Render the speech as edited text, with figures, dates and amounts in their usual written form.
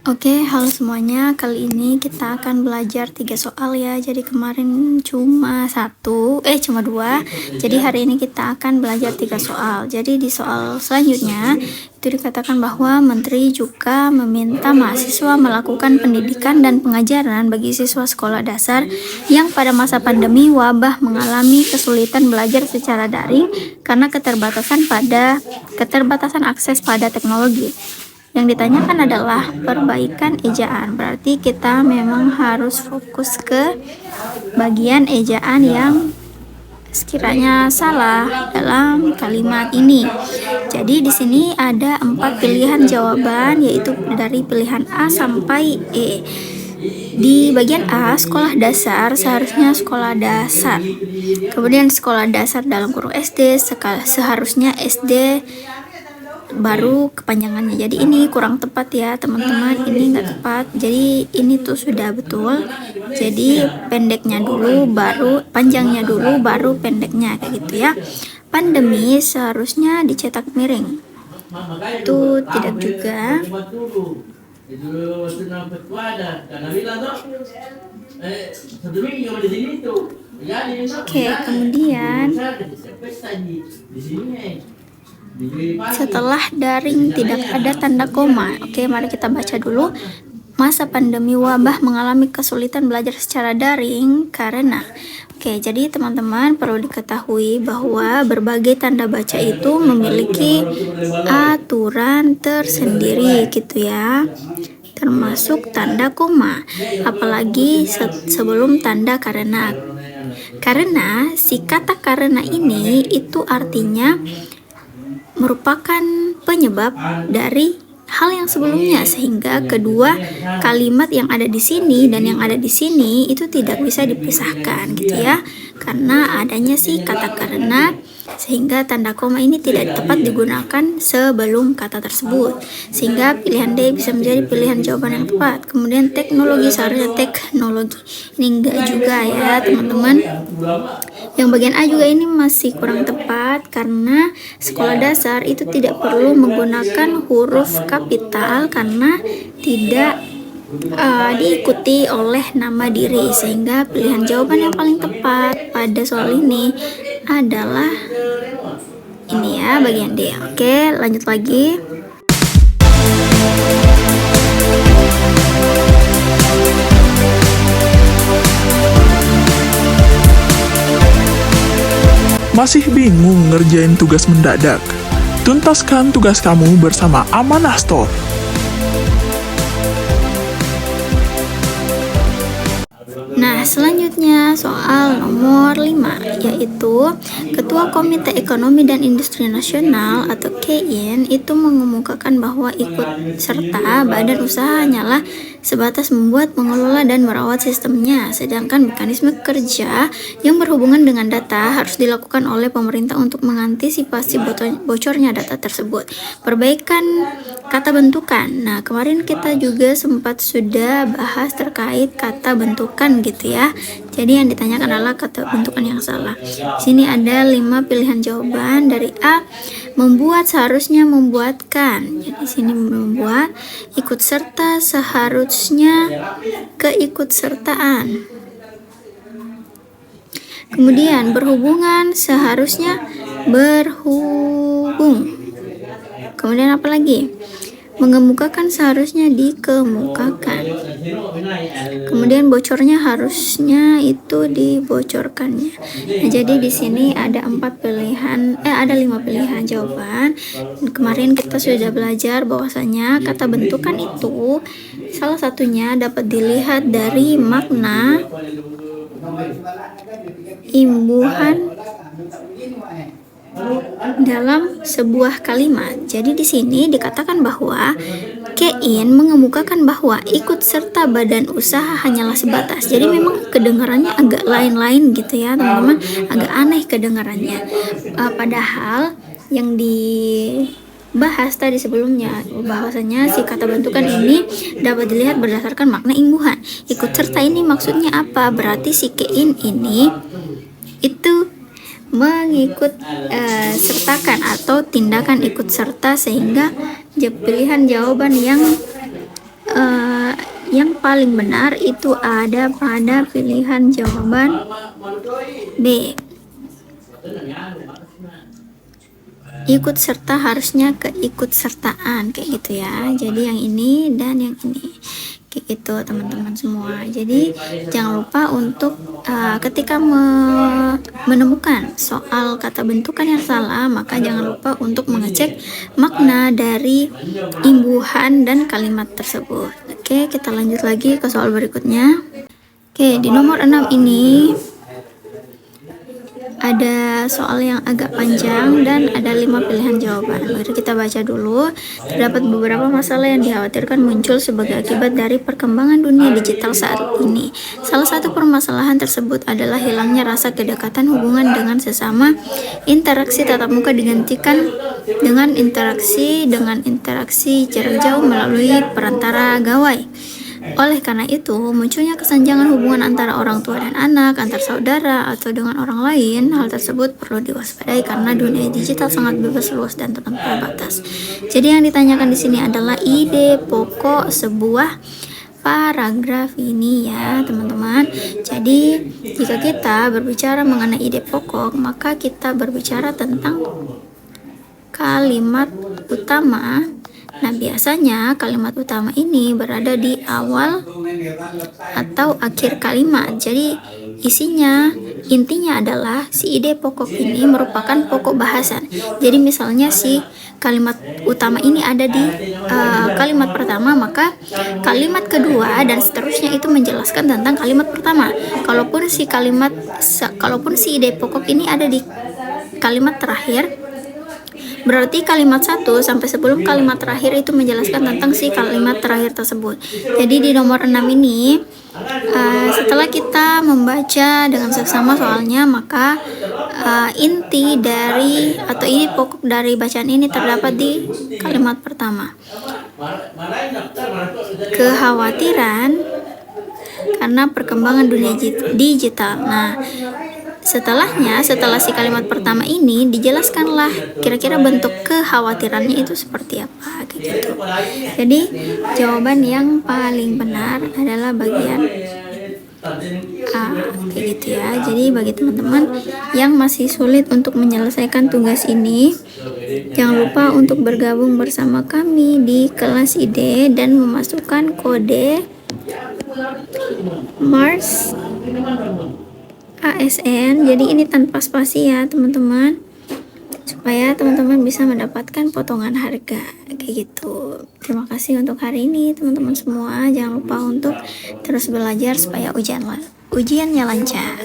Oke, halo semuanya. Kali ini kita akan belajar 3 soal ya. Jadi kemarin cuma 2. Jadi hari ini kita akan belajar 3 soal. Jadi di soal selanjutnya itu dikatakan bahwa Menteri juga meminta mahasiswa melakukan pendidikan dan pengajaran bagi siswa sekolah dasar yang pada masa pandemi wabah mengalami kesulitan belajar secara daring karena keterbatasan akses pada teknologi. Yang ditanyakan adalah perbaikan ejaan. Berarti kita memang harus fokus ke bagian ejaan yang sekiranya salah dalam kalimat ini. Jadi di sini ada 4 pilihan jawaban, yaitu dari pilihan A sampai E. Di bagian A, sekolah dasar seharusnya sekolah dasar. Kemudian sekolah dasar dalam kurung SD seharusnya SD baru kepanjangannya. Jadi ini kurang tepat ya teman-teman, ini enggak tepat. Jadi ini tuh sudah betul. Jadi pendeknya dulu baru panjangnya dulu baru pendeknya, kayak gitu ya. Pandemi seharusnya dicetak miring. Itu tidak juga. Oke, kemudian setelah daring tidak ada tanda koma. Oke, mari kita baca dulu. Masa pandemi wabah mengalami kesulitan belajar secara daring karena jadi teman-teman perlu diketahui bahwa berbagai tanda baca itu memiliki aturan tersendiri gitu ya, termasuk tanda koma, apalagi sebelum tanda karena. Karena si kata karena ini itu artinya merupakan penyebab dari hal yang sebelumnya, sehingga kedua kalimat yang ada di sini dan yang ada di sini itu tidak bisa dipisahkan gitu ya, karena adanya si kata karena, sehingga tanda koma ini tidak tepat digunakan sebelum kata tersebut, sehingga pilihan D bisa menjadi pilihan jawaban yang tepat. Kemudian teknologi seharusnya teknologi, ini enggak juga ya teman-teman. Yang bagian A juga ini masih kurang tepat karena sekolah dasar itu tidak perlu menggunakan huruf kapital karena tidak diikuti oleh nama diri, sehingga pilihan jawaban yang paling tepat pada soal ini adalah ini ya, bagian D. Oke, lanjut lagi. Masih bingung ngerjain tugas mendadak? Tuntaskan tugas kamu bersama Amanah Store. Nah, selanjutnya soal nomor 5, yaitu Ketua Komite Ekonomi dan Industri Nasional atau KIN itu mengemukakan bahwa ikut serta badan usaha hanyalah sebatas membuat, mengelola, dan merawat sistemnya, sedangkan mekanisme kerja yang berhubungan dengan data harus dilakukan oleh pemerintah untuk mengantisipasi bocornya data tersebut. Perbaikan kata bentukan. Nah, kemarin kita juga sempat sudah bahas terkait kata bentukan gitu ya. Jadi yang ditanyakan adalah kata bentukan yang salah. Di sini ada 5 pilihan jawaban. Dari A, membuat seharusnya membuatkan. Jadi di sini membuat, ikut serta seharusnya keikutsertaan. Kemudian berhubungan seharusnya berhubung. Kemudian apa lagi? Mengemukakan seharusnya dikemukakan. Kemudian bocornya harusnya itu dibocorkannya. Nah, jadi di sini ada 5 pilihan jawaban. Kemarin kita sudah belajar bahwasanya kata bentukan itu salah satunya dapat dilihat dari makna imbuhan dalam sebuah kalimat. Jadi di sini dikatakan bahwa KIN mengemukakan bahwa ikut serta badan usaha hanyalah sebatas. Jadi memang kedengarannya agak lain-lain gitu ya teman-teman, agak aneh kedengarannya. Padahal yang dibahas tadi sebelumnya bahwasanya si kata bentukan ini dapat dilihat berdasarkan makna imbuhan. Ikut serta ini maksudnya apa? Berarti si KIN ini itu mengikut sertakan atau tindakan ikut serta, sehingga pilihan jawaban yang paling benar itu ada pada pilihan jawaban B. Ikut serta harusnya keikutsertaan, kayak gitu ya. Jadi yang ini dan yang ini, kayak gitu teman-teman semua. Jadi jangan lupa untuk ketika menemukan soal kata bentukan yang salah, maka jangan lupa untuk mengecek makna dari imbuhan dan kalimat tersebut. Oke, kita lanjut lagi ke soal berikutnya. Oke, di nomor 6 ini ada soal yang agak panjang dan ada 5 pilihan jawaban. Mari kita baca dulu. Terdapat beberapa masalah yang dikhawatirkan muncul sebagai akibat dari perkembangan dunia digital saat ini. Salah satu permasalahan tersebut adalah hilangnya rasa kedekatan hubungan dengan sesama. Interaksi tatap muka digantikan dengan interaksi jarak jauh melalui perantara gawai. Oleh karena itu, munculnya kesenjangan hubungan antara orang tua dan anak, antar saudara, atau dengan orang lain. Hal tersebut perlu diwaspadai karena dunia digital sangat bebas, luas, dan tanpa batas. Jadi yang ditanyakan di sini adalah ide pokok sebuah paragraf ini ya teman-teman. Jadi jika kita berbicara mengenai ide pokok, maka kita berbicara tentang kalimat utama. Nah, biasanya kalimat utama ini berada di awal atau akhir kalimat. Jadi intinya adalah si ide pokok ini merupakan pokok bahasan. Jadi misalnya si kalimat utama ini ada di kalimat pertama, maka kalimat kedua dan seterusnya itu menjelaskan tentang kalimat pertama. Kalaupun si ide pokok ini ada di kalimat terakhir, berarti kalimat 1 sampai sebelum kalimat terakhir itu menjelaskan tentang si kalimat terakhir tersebut. Jadi di nomor 6 ini setelah kita membaca dengan seksama soalnya, maka inti dari atau ide pokok dari bacaan ini terdapat di kalimat pertama. Kekhawatiran karena perkembangan dunia digital. Nah, setelah si kalimat pertama ini dijelaskanlah kira-kira bentuk kekhawatirannya itu seperti apa, kayak gitu. Jadi jawaban yang paling benar adalah bagian A, kayak gitu ya. Jadi bagi teman-teman yang masih sulit untuk menyelesaikan tugas ini, jangan lupa untuk bergabung bersama kami di kelas ID dan memasukkan kode Mars ASN. Jadi ini tanpa spasi ya teman-teman, supaya teman-teman bisa mendapatkan potongan harga, kayak gitu. Terima kasih untuk hari ini teman-teman semua. Jangan lupa untuk terus belajar supaya ujiannya lancar.